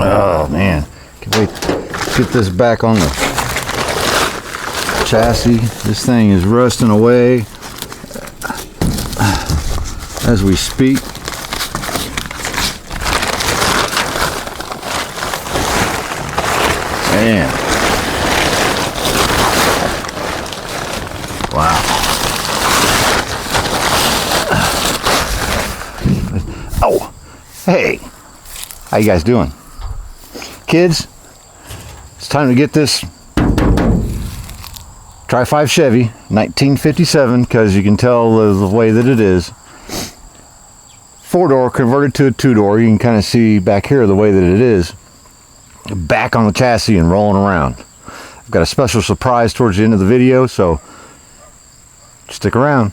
Oh man, can't wait to get this back on the chassis. This thing is rusting away as we speak. Man. Wow. Oh, hey. How you guys doing? Kids, it's time to get this Tri-5 Chevy 1957, because you can tell the way that it is. 4-door converted to a 2-door. You can kind of see back here the way that it is. Back on the chassis and rolling around. I've got a special surprise towards the end of the video, so stick around.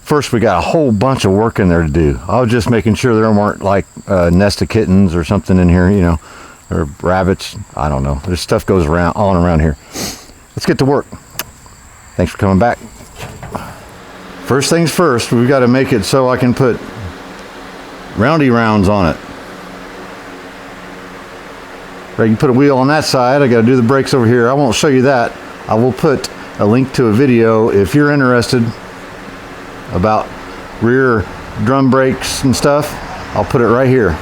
First, we got a whole bunch of work in there to do. I was just making sure there weren't like a nest of kittens or something in here, you know, or rabbits. I don't know. There's stuff goes around on around here. Let's get to work. Thanks for coming back. First things first, we've got to make it so I can put roundy rounds on it. Right, you put a wheel on that side. I got to do the brakes over here. I won't show you that. I will put a link to a video if you're interested about rear drum brakes and stuff. I'll put it right here.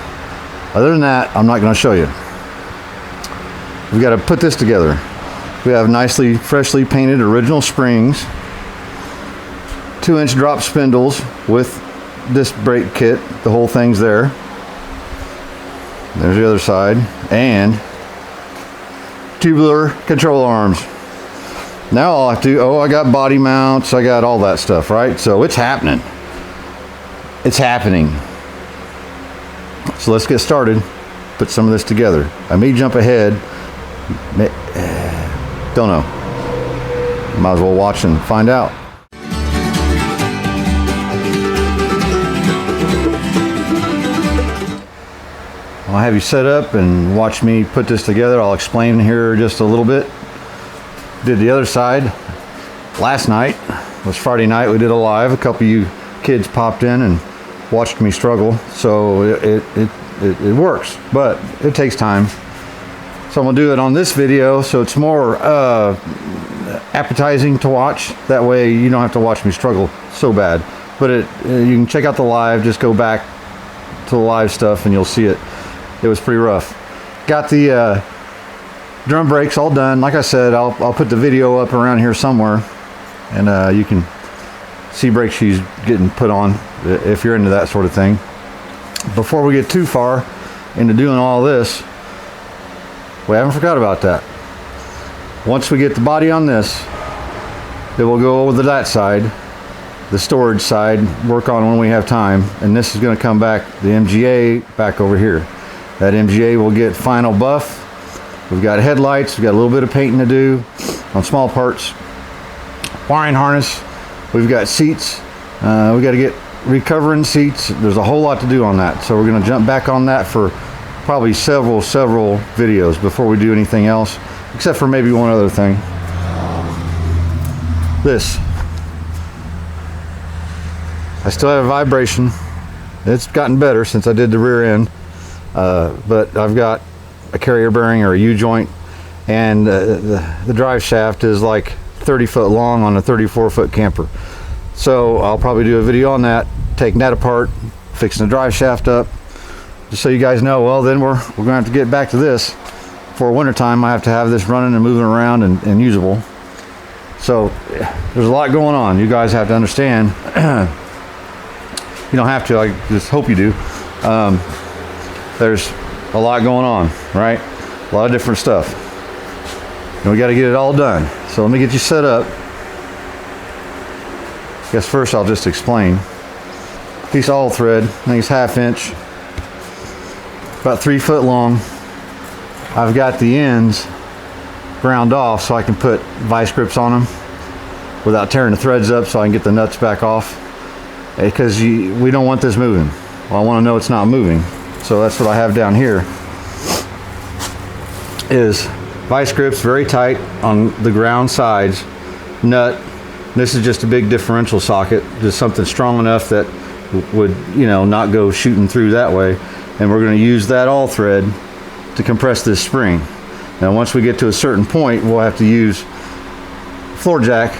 Other than that, I'm not going to show you. We've got to put this together. We have nicely, freshly painted original springs, 2-inch drop spindles with this brake kit. The whole thing's there. There's the other side, and tubular control arms. Now I'll have to, I got body mounts, I got all that stuff, right? So it's happening. It's happening. So let's get started. Put some of this together. I may jump ahead. Don't know. Might as well watch and find out. I'll have you set up and watch me put this together. I'll explain here just a little bit. Did the other side last night. It was Friday night. We did a live. A couple of you kids popped in and watched me struggle. So it works, but it takes time. So I'm gonna do it on this video so it's more appetizing to watch. That way you don't have to watch me struggle so bad. But you can check out the live. Just go back to the live stuff and you'll see it. It was pretty rough. Got the drum brakes all done. Like I said, I'll put the video up around here somewhere, and you can see brake shoes getting put on if you're into that sort of thing. Before we get too far into doing all this, we haven't forgot about that. Once we get the body on this, then we'll go over to that side, the storage side, work on when we have time, and this is going to come back, the MGA back over here. That MGA will get final buff. We've got headlights, we've got a little bit of painting to do on small parts. Wiring harness, we've got seats. We got to get recovering seats. There's a whole lot to do on that. So we're going to jump back on that for probably several videos before we do anything else, except for maybe one other thing. This. I still have a vibration. It's gotten better since I did the rear end. But I've got a carrier bearing or a U-joint, and the drive shaft is like 30 foot long on a 34-foot camper. So I'll probably do a video on that, taking that apart, fixing the drive shaft up, just so you guys know. Well, then we're gonna have to get back to this. For winter time, I have to have this running and moving around and usable. So there's a lot going on. You guys have to understand. You don't have to, I just hope you do. There's a lot going on, right? A lot of different stuff. And we got to get it all done. So let me get you set up. I guess first I'll just explain. Piece of all thread, I think it's 1/2 inch, about 3 foot long. I've got the ends ground off so I can put vice grips on them without tearing the threads up, so I can get the nuts back off, because we don't want this moving. Well, I want to know it's not moving. So that's what I have down here, is vice grips very tight on the ground sides, nut. This is just a big differential socket, just something strong enough that would, not go shooting through that way. And we're going to use that all thread to compress this spring. Now once we get to a certain point, we'll have to use floor jack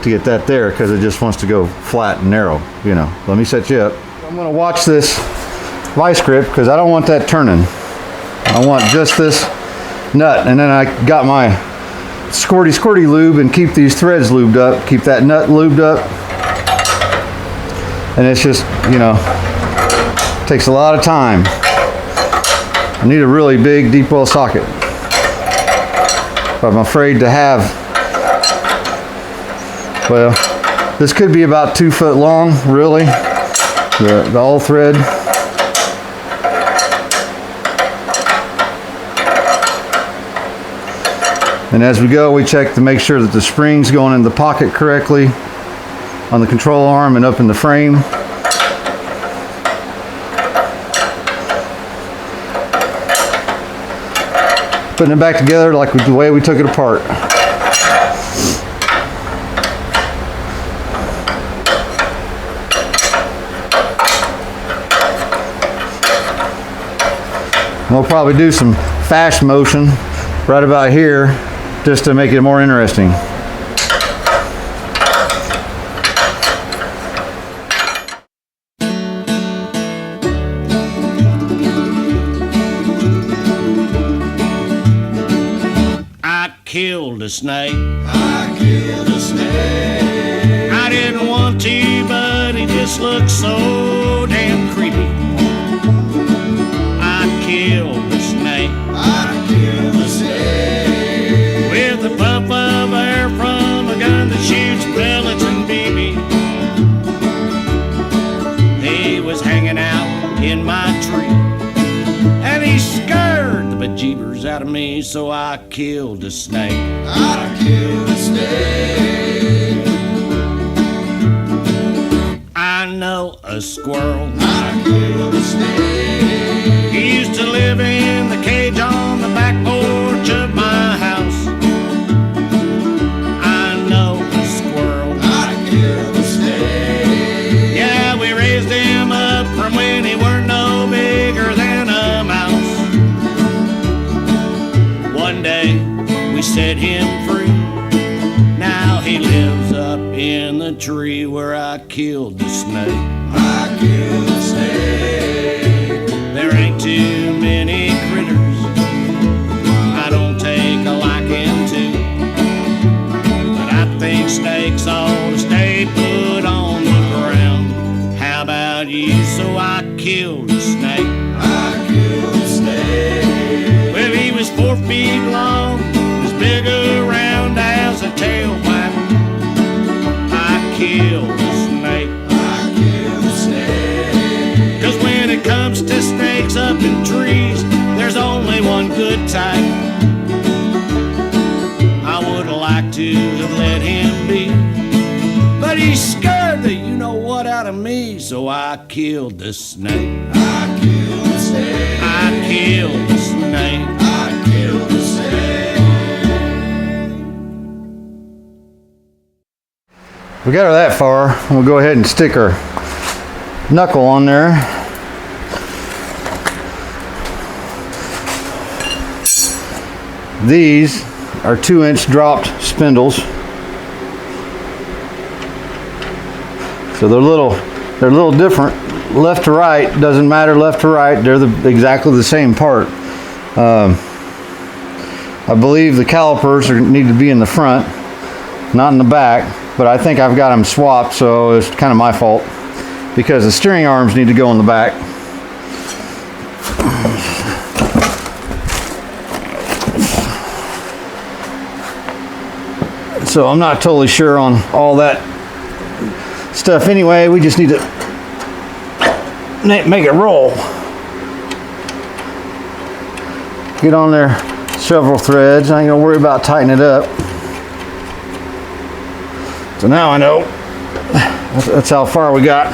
to get that there, because it just wants to go flat and narrow, you know. Let me set you up. I'm going to watch this vice grip because I don't want that turning. I want just this nut, and then I got my squirty lube and keep these threads lubed up, keep that nut lubed up. And it's just, you know, takes a lot of time. I need a really big deep well socket, but I'm afraid to have, well, this could be about 2 foot long, really, the all thread. And as we go, we check to make sure that the spring's going in the pocket correctly on the control arm and up in the frame. Putting it back together like the way we took it apart. We'll probably do some fast motion right about here just to make it more interesting. Killed a snake. I killed a snake. I didn't want to, but he just looked so damn creepy. I killed a snake. I killed a snake. With a puff of air from a gun that shoots pellets and BB. He was hanging out in my tree, and he scared the bejeebers out of me, so I killed a snake. I killed a snake. I know a squirrel. I killed a snake. He used to live in the cage on the back porch of my house. I know a squirrel. I killed a snake. Yeah, we raised him up from when he weren't no bigger than a mouse. One day we set him free. Now he lives up in the tree where I killed the snake. I killed the snake. There ain't too many critters I don't take a liking to, but I think snakes ought to stay put on the ground. How about you? So I killed the snake. I killed the snake. Well, he was 4 feet long, as big around as a tailpipe. I killed the snake. I killed the snake. 'Cause when it comes to snakes up in trees, there's only one good type. I would have liked to have let him be, but he scared the you-know-what out of me, so I killed the snake. I killed the snake. I killed the snake. I killed the snake. We got her that far. We'll go ahead and stick our knuckle on there. These are 2-inch dropped spindles. So they're a little different. Left to right, doesn't matter left to right. They're exactly the same part. I believe the calipers need to be in the front, not in the back, but I think I've got them swapped, so it's kind of my fault because the steering arms need to go in the back. So I'm not totally sure on all that stuff anyway. We just need to make it roll. Get on there several threads. I ain't gonna worry about tightening it up. So now I know that's how far we got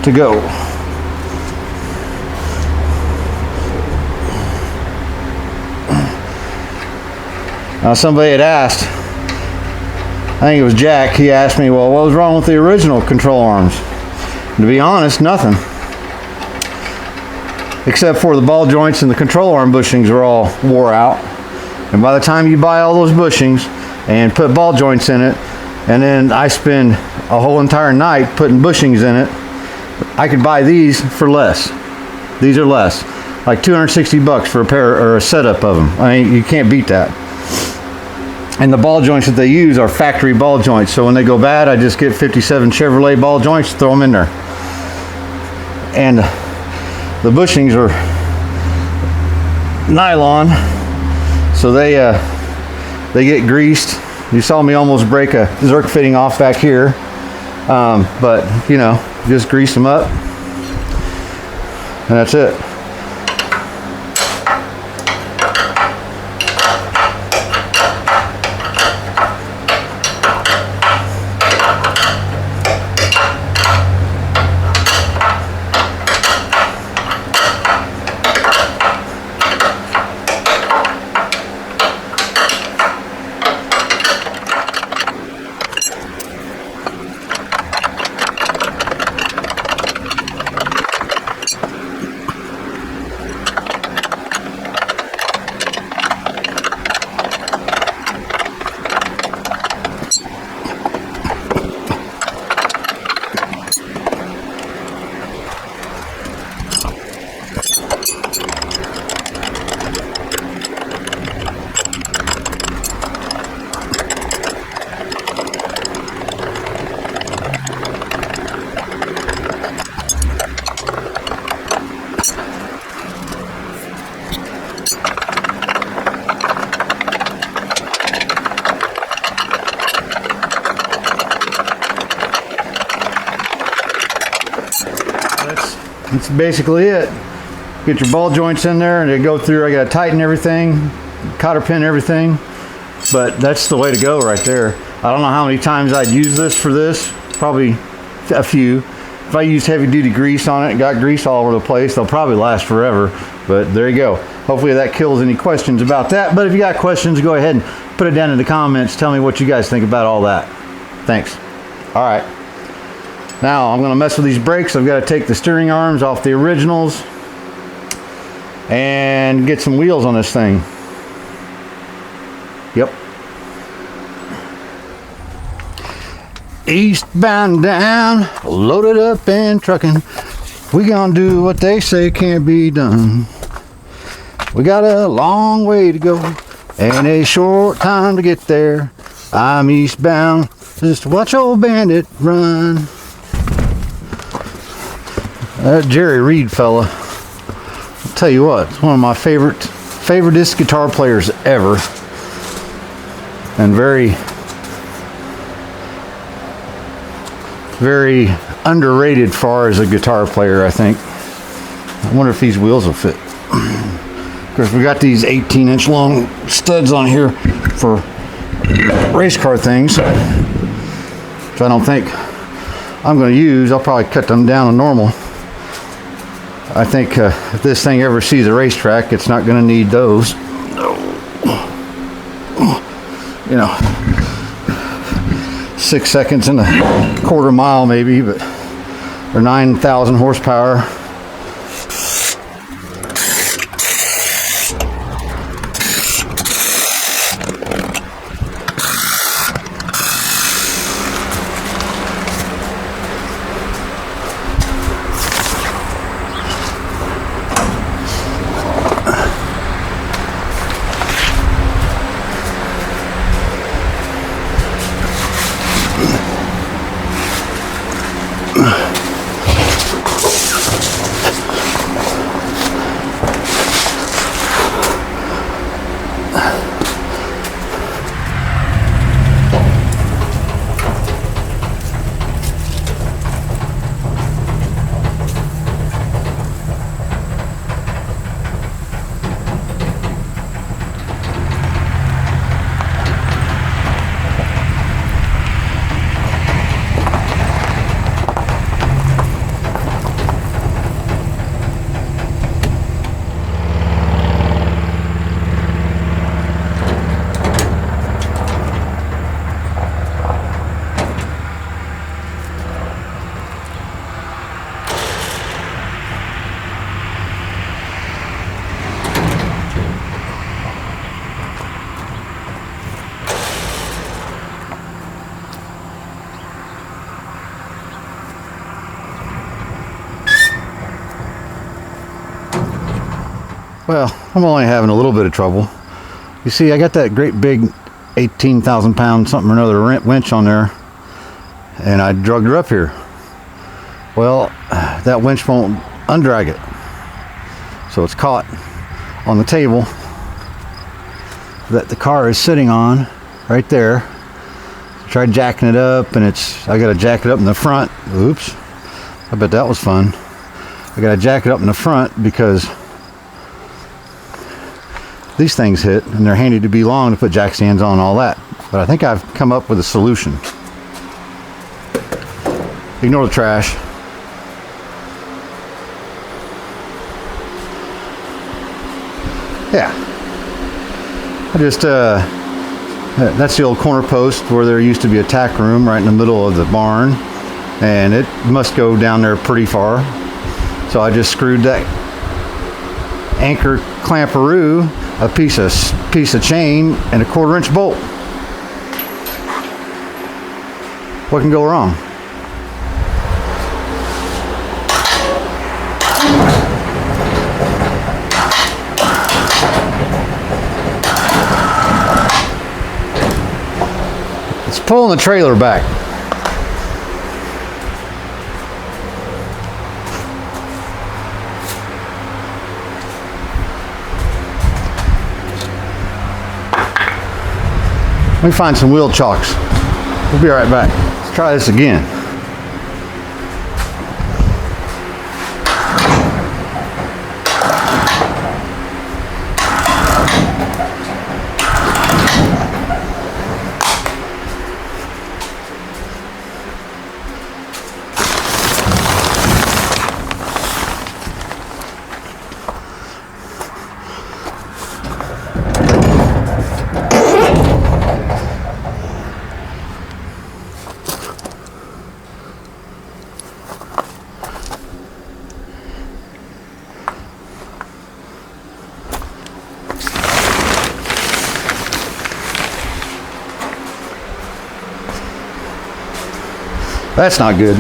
to go. Now somebody had asked, I think it was Jack, he asked me, well, what was wrong with the original control arms? And to be honest, nothing. except for the ball joints and the control arm bushings are all wore out. And by the time you buy all those bushings and put ball joints in it, and then I spend a whole entire night putting bushings in it, I could buy these for less. These are less, like 260 bucks for a pair or a setup of them. I mean, you can't beat that. And the ball joints that they use are factory ball joints. So when they go bad, I just get 57 Chevrolet ball joints, throw them in there. And the bushings are nylon, so they get greased. You saw me almost break a Zerk fitting off back here, but you know, just grease them up, and that's it. That's basically it. Get your ball joints in there and they go through. I got to tighten everything, cotter pin everything, but that's the way to go right there. I don't know how many times I'd use this for this, probably a few. If I use heavy duty grease on it and got grease all over the place, they'll probably last forever, but there you go. Hopefully that kills any questions about that, but if you got questions, go ahead and put it down in the comments. Tell me what you guys think about all that. Thanks. All right. Now I'm going to mess with these brakes. I've got to take the steering arms off the originals and get some wheels on this thing. Yep. Eastbound down, loaded up and trucking. We gonna do what they say can't be done. We got a long way to go and a short time to get there. I'm eastbound, just watch old bandit run. That Jerry Reed fella, I'll tell you what, it's one of my favoriteest guitar players ever, and very underrated far as a guitar player, I think. I wonder if these wheels will fit. Of course, we got these 18-inch long studs on here for race car things, which I don't think I'm going to use. I'll probably cut them down to normal. I think if this thing ever sees a racetrack, it's not going to need those. You know, 6 seconds and a quarter mile maybe, but they're 9,000 horsepower. Well, I'm only having a little bit of trouble. You see, I got that great big 18,000 pound something or another winch on there, and I drugged her up here. Well, that winch won't undrag it. So it's caught on the table that the car is sitting on right there. Tried jacking it up, and I got to jack it up in the front. Oops. I bet that was fun. I got to jack it up in the front because these things hit, and they're handy to be long to put jack stands on and all that. But I think I've come up with a solution. Ignore the trash. Yeah. I just, that's the old corner post where there used to be a tack room right in the middle of the barn. And it must go down there pretty far. So I just screwed that anchor clamperoo, a piece of chain, and a 1/4 inch bolt. What can go wrong? It's pulling the trailer back. Let me find some wheel chocks. We'll be right back. Let's try this again. That's not good.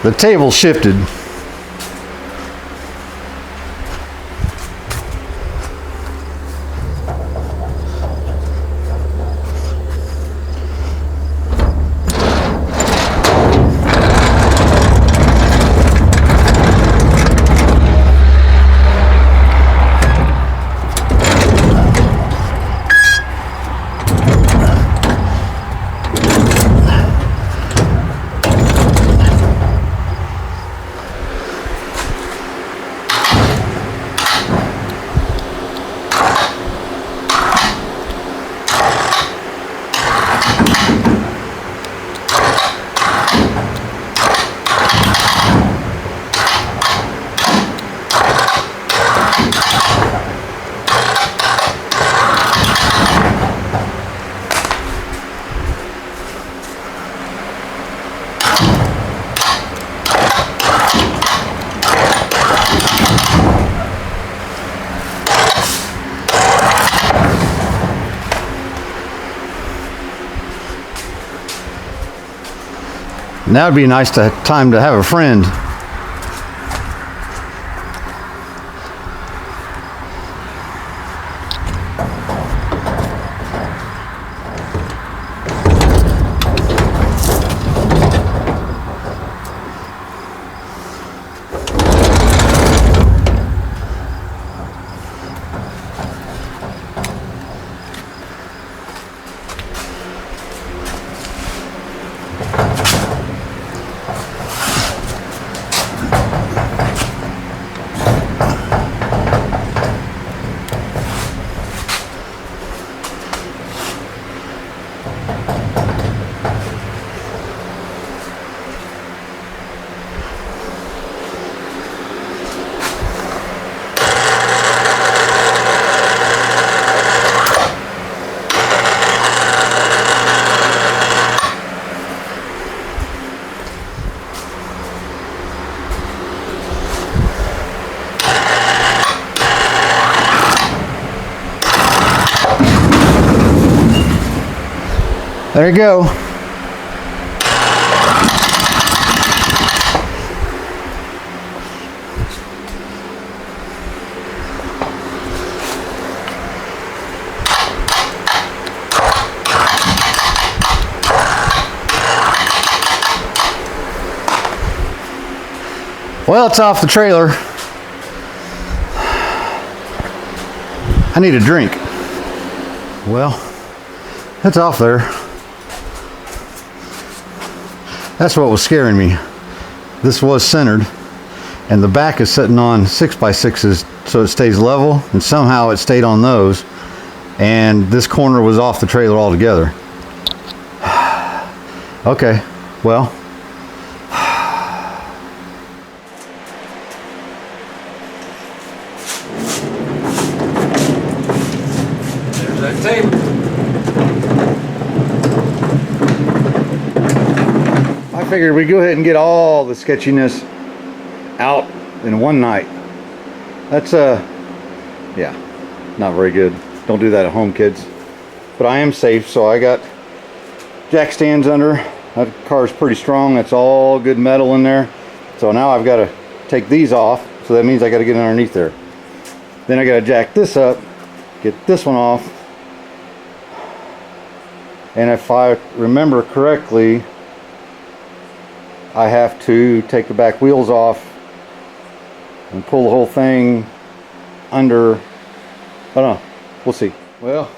The table shifted. Now would be a nice time to have a friend. There you go. Well, it's off the trailer. I need a drink. Well, it's off there. That's what was scaring me. This was centered, and the back is sitting on 6x6s so it stays level, and somehow it stayed on those, and this corner was off the trailer altogether. Okay, well. That tape. I figured we'd go ahead and get all the sketchiness out in one night. That's yeah, not very good. Don't do that at home, kids. But I am safe, so I got jack stands under. That car's pretty strong. That's all good metal in there. So now I've got to take these off, so that means I got to get underneath there. Then I got to jack this up, get this one off. And if I remember correctly, I have to take the back wheels off and pull the whole thing under. I don't know. We'll see. Well,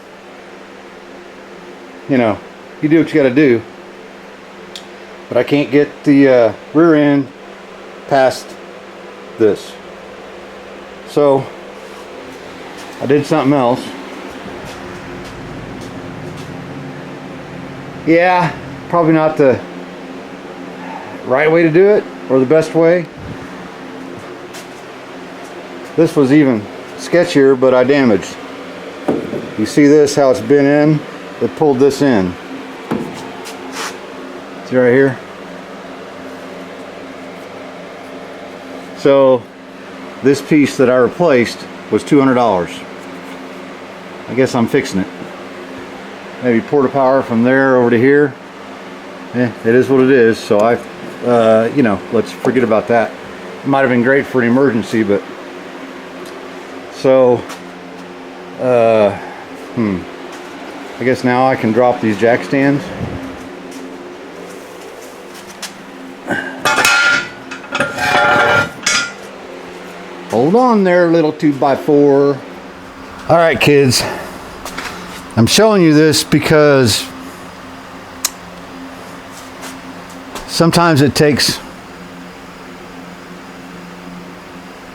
you know, you do what you got to do. But I can't get the rear end past this. So I did something else. Yeah, probably not the right way to do it, or the best way. This was even sketchier, but I damaged. You see this, how it's been in? It pulled this in. See right here? So, this piece that I replaced was $200. I guess I'm fixing it. Maybe porta power from there over to here. It is what it is. So you know, let's forget about that. It might have been great for an emergency, but so I guess now I can drop these jack stands. Hold on there, little 2x4. All right, kids. I'm showing you this because sometimes it takes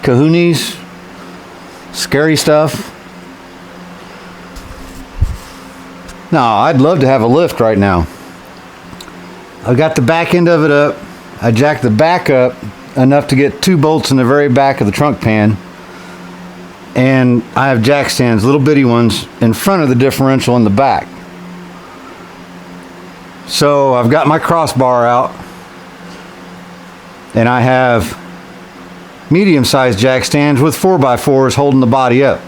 kahunas, scary stuff. Now, I'd love to have a lift right now. I got the back end of it up. I jacked the back up enough to get 2 bolts in the very back of the trunk pan. And I have jack stands, little bitty ones, in front of the differential in the back. So I've got my crossbar out, and I have medium-sized jack stands with 4x4s holding the body up.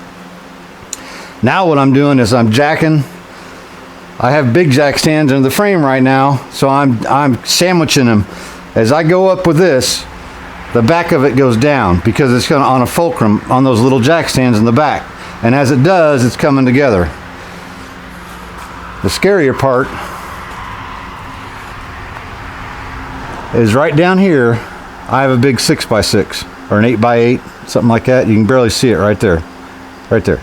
Now what I'm doing is I'm jacking. I have big jack stands in the frame right now, so I'm sandwiching them. As I go up with this, the back of it goes down because it's going on a fulcrum on those little jack stands in the back. And as it does, it's coming together. The scarier part is right down here. I have a big 6x6 or an 8x8, something like that. You can barely see it right there. Right there.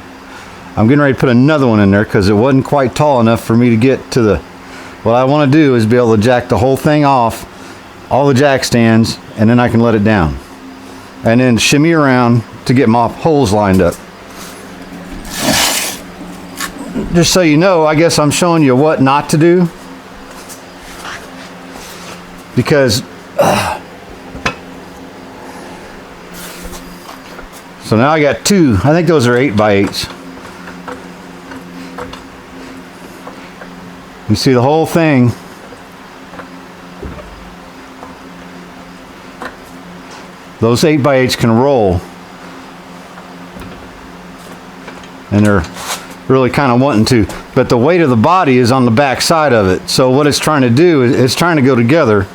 I'm getting ready to put another one in there because it wasn't quite tall enough for me to get to the... What I want to do is be able to jack the whole thing off, all the jack stands, and then I can let it down. And then shimmy around to get my holes lined up. Just so you know, I guess I'm showing you what not to do. Because... so now I got 2, I think those are 8x8s. You see the whole thing. Those 8x8s can roll. And they're really kind of wanting to, but the weight of the body is on the back side of it. So what it's trying to do is it's trying to go together.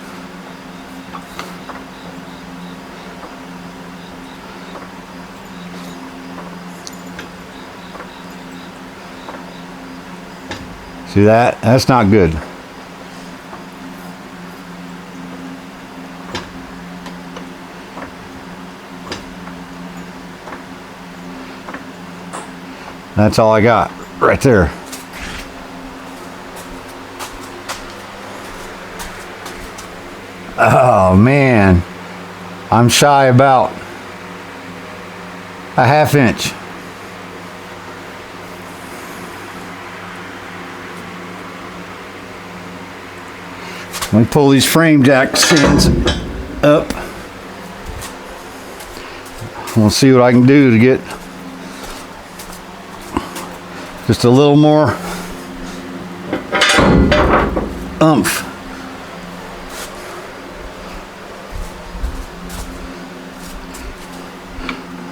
See that? That's not good. That's all I got right there. Oh man, I'm shy about a ½ inch. Let me pull these frame jack stands up. We'll see what I can do to get just a little more oomph.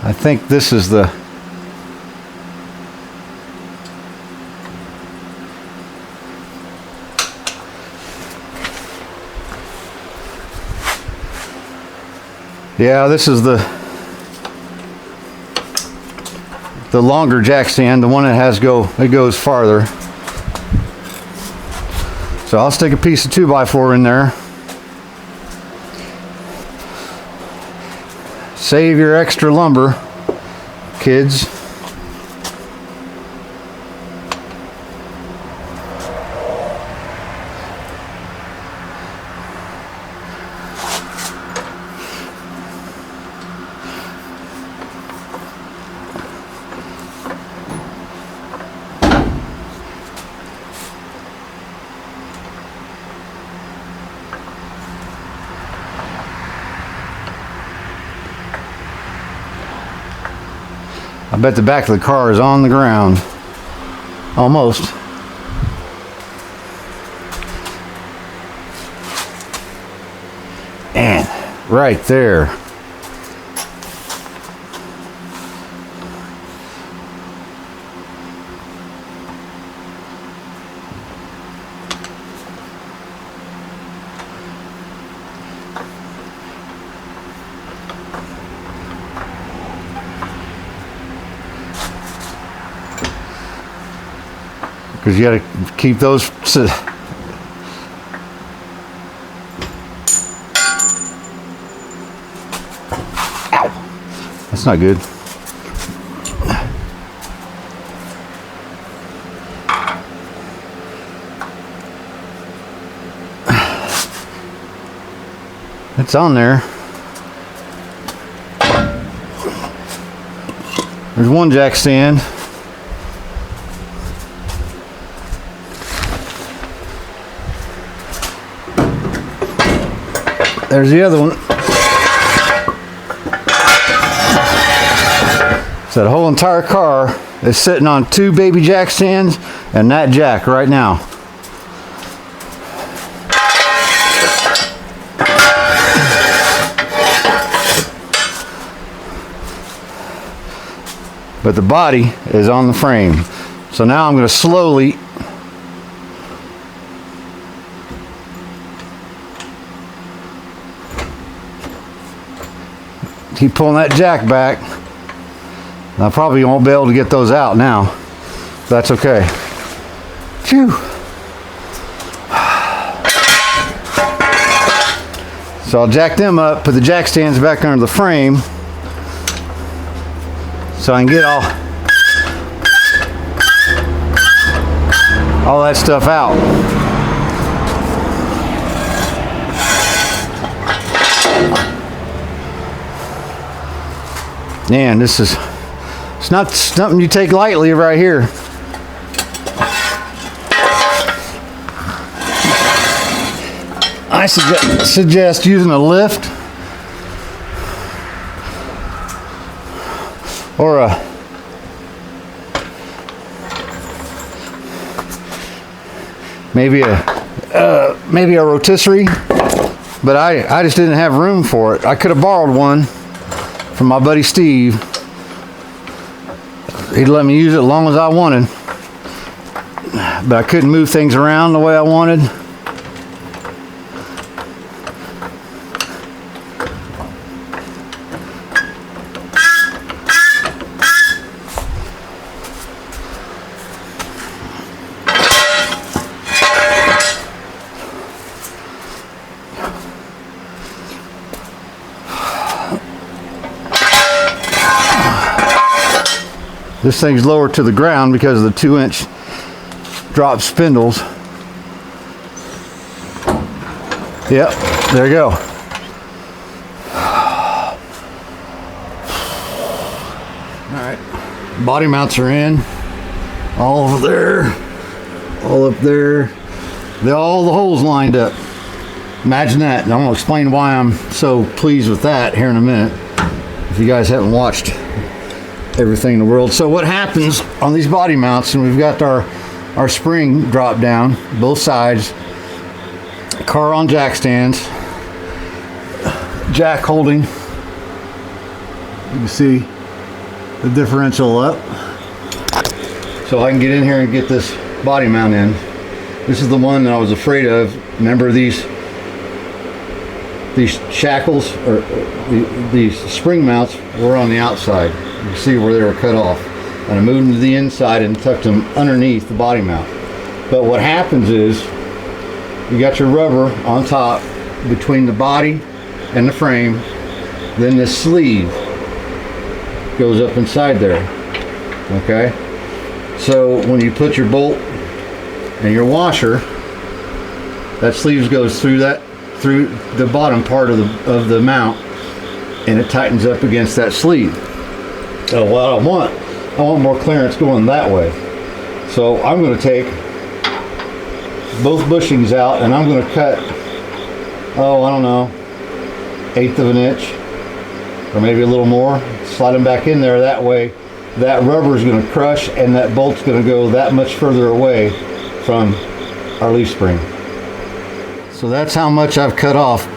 I think this is the this is the longer jack stand, the one that it goes farther. So I'll stick a piece of 2x4 in there. Save your extra lumber, kids. I bet the back of the car is on the ground. Almost. And right there. Because you got to keep those. Ow! That's not good. It's on there. There's one jack stand. There's the other one. So the whole entire car is sitting on 2 baby jack stands and that jack right now. But the body is on the frame. So now I'm going to slowly keep pulling that jack back. I probably won't be able to get those out now. That's okay. Phew. So I'll jack them up, put the jack stands back under the frame so I can get all that stuff out. Man, it's not something you take lightly right here. I suggest using a lift or maybe a rotisserie, but I just didn't have room for it. I could have borrowed one from my buddy Steve. He'd let me use it as long as I wanted. but I couldn't move things around the way I wanted. This thing's lower to the ground because of the 2-inch drop spindles. Yep, there you go. Alright, body mounts are in. All over there, all up there. All the holes lined up. Imagine that. And I'm going to explain why I'm so pleased with that here in a minute, if you guys haven't watched everything in the world. So what happens on these body mounts, and we've got our spring drop down both sides, car on jack stands, jack holding, you can see the differential up, so I can get in here and get this body mount in. This is the one that I was afraid of. Remember these shackles, or these spring mounts were on the outside. You can see where they were cut off, and I moved them to the inside and tucked them underneath the body mount. But what happens is you got your rubber on top between the body and the frame, then this sleeve goes up inside there. Okay, so when you put your bolt and your washer, that sleeve goes through the bottom part of the mount, and it tightens up against that sleeve. So what I want more clearance going that way. So I'm going to take both bushings out, and I'm going to cut, I don't know, 1/8 of an inch, or maybe a little more. Slide them back in there. That way, that rubber is going to crush, and that bolt's going to go that much further away from our leaf spring. So that's how much I've cut off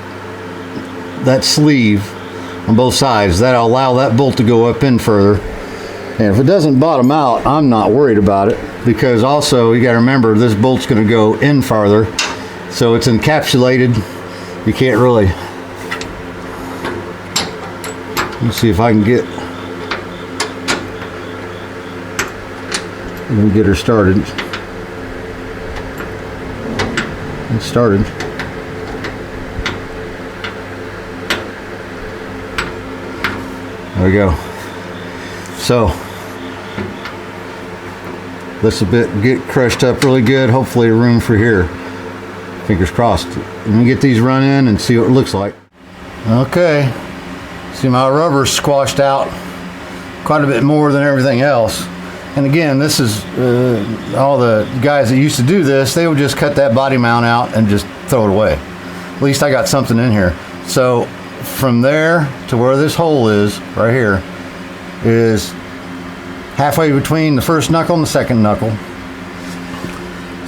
that sleeve on both sides. That'll allow that bolt to go up in further. And if it doesn't bottom out, I'm not worried about it, because also you got to remember this bolt's going to go in farther, so it's encapsulated. You can't really. Let's see if I can get. Let me get her started. It started. There we go. So this will get crushed up really good. Hopefully a room for here. Fingers crossed. Let me get these run in and see what it looks like. Okay. See, my rubber's squashed out quite a bit more than everything else. And again, this is all the guys that used to do this, they would just cut that body mount out and just throw it away. At least I got something in here. So from there to where this hole is, right here, is halfway between the first knuckle and the second knuckle.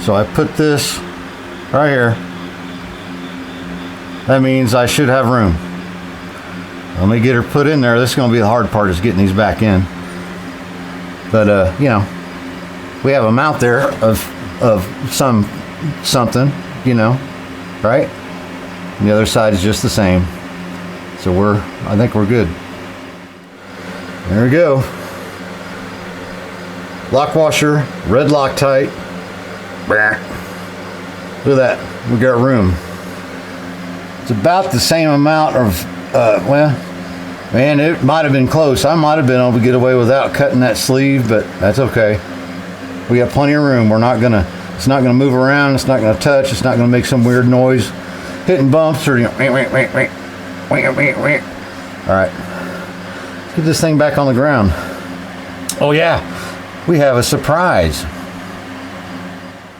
So I put this right here. That means I should have room. Let me get her put in there. This is going to be the hard part, is getting these back in. But you know, we have a mount there of something, you know, right? And the other side is just the same. So I think we're good. There we go. Lock washer, red Loctite. Look at that, we got room. It's about the same amount of, well, man, it might have been close. I might have been able to get away without cutting that sleeve, but that's okay. We got plenty of room. It's not gonna move around. It's not gonna touch. It's not gonna make some weird noise, hitting bumps or, you know, all right, let's get this thing back on the ground. Oh yeah, we have a surprise.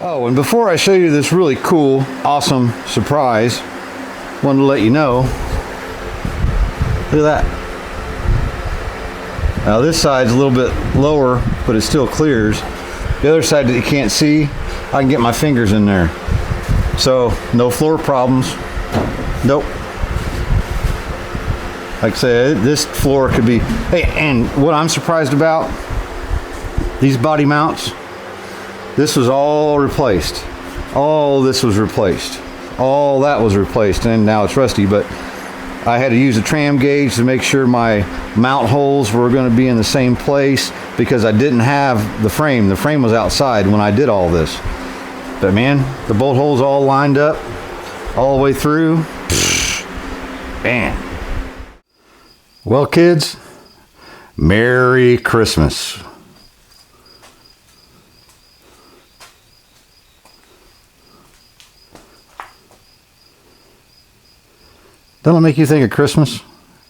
Oh, and before I show you this really cool, awesome surprise, wanted to let you know, look at that. Now this side's a little bit lower, but it still clears. The other side that you can't see, I can get my fingers in there. So no floor problems. Nope. Like I said, this floor could be, hey, and what I'm surprised about, these body mounts, This was all replaced. All this was replaced. All that was replaced, and now it's rusty, but I had to use a tram gauge to make sure my mount holes were going to be in the same place because I didn't have the frame. The frame was outside when I did all this. But man, the bolt holes all lined up all the way through. Man. Well, kids, Merry Christmas. Doesn't it make you think of Christmas?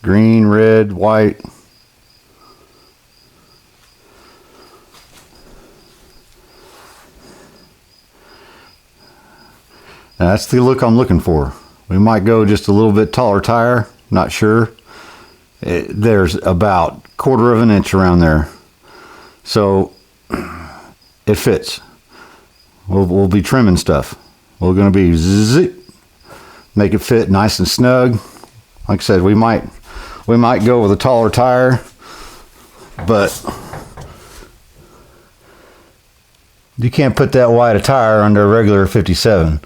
Green, red, white. Now, that's the look I'm looking for. We might go just a little bit taller tire, not sure. There's about 1/4 of an inch around there. So it fits. We'll be trimming stuff. We're going to be zip. Make it fit nice and snug. Like I said, we might go with a taller tire, but you can't put that wide a tire under a regular 57.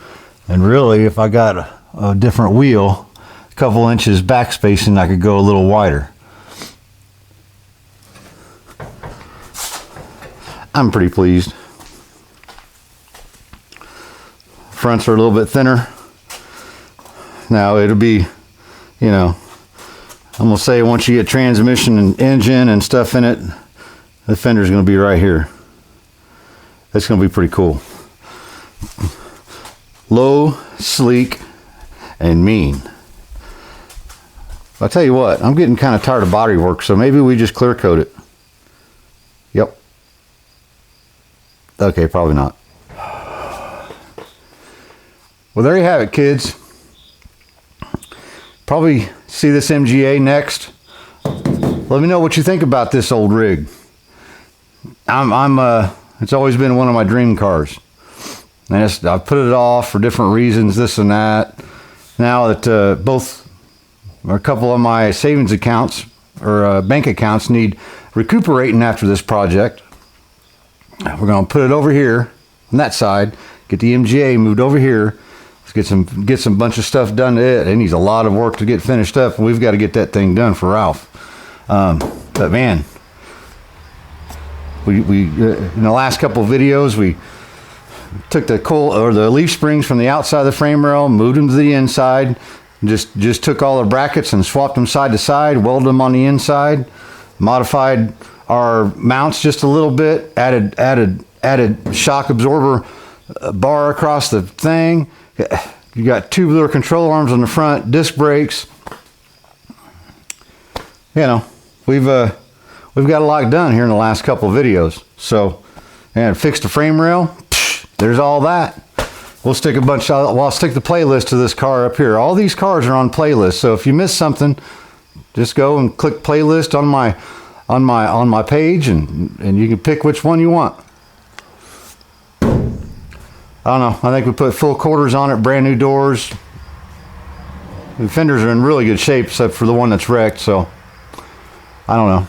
And really, if I got a different wheel, a couple inches back spacing, I could go a little wider. I'm pretty pleased. Fronts are a little bit thinner. Now it'll be, you know, I'm gonna say once you get transmission and engine and stuff in it, the fender's gonna be right here. That's gonna be pretty cool. Low, sleek, and mean. I'll tell you what, I'm getting kind of tired of body work, so maybe we just clear coat it. Yep. Okay, probably not. Well, there you have it, kids. Probably see this MGA next. Let me know what you think about this old rig. It's always been one of my dream cars. And I've put it off for different reasons, this and that. Now that a couple of my savings accounts or bank accounts need recuperating after this project, we're going to put it over here on that side, get the MGA moved over here. Let's get some bunch of stuff done to it. It needs a lot of work to get finished up, and we've got to get that thing done for Ralph. But man, we in the last couple of videos, we took the leaf springs from the outside of the frame rail, moved them to the inside, just took all the brackets and swapped them side to side, welded them on the inside, modified our mounts just a little bit, added shock absorber bar across the thing. You got tubular control arms on the front, disc brakes. You know, we've got a lot done here in the last couple of videos. So, and fixed the frame rail. There's all that. I'll stick the playlist to this car up here. All these cars are on playlist. So if you miss something, just go and click playlist on my page, and you can pick which one you want. I don't know. I think we put full quarters on it, brand new doors. The fenders are in really good shape, except for the one that's wrecked, so I don't know.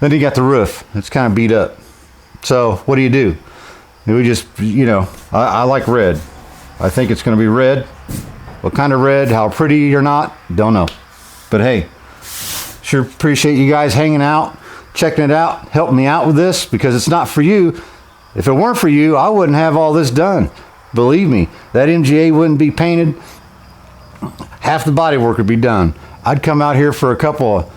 Then you got the roof. It's kind of beat up. So what do? We just, you know, I like red. I think it's going to be red. What kind of red, how pretty or not, don't know. But hey, sure appreciate you guys hanging out, checking it out, helping me out with this, because it's not for you. If it weren't for you, I wouldn't have all this done. Believe me, that MGA wouldn't be painted. Half the body work would be done. I'd come out here for a couple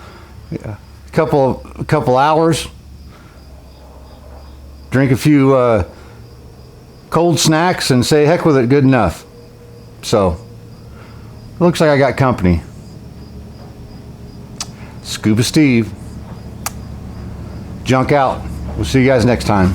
hours, drink a few cold snacks, and say heck with it, good enough. So, looks like I got company. Scuba Steve. Junk out. We'll see you guys next time.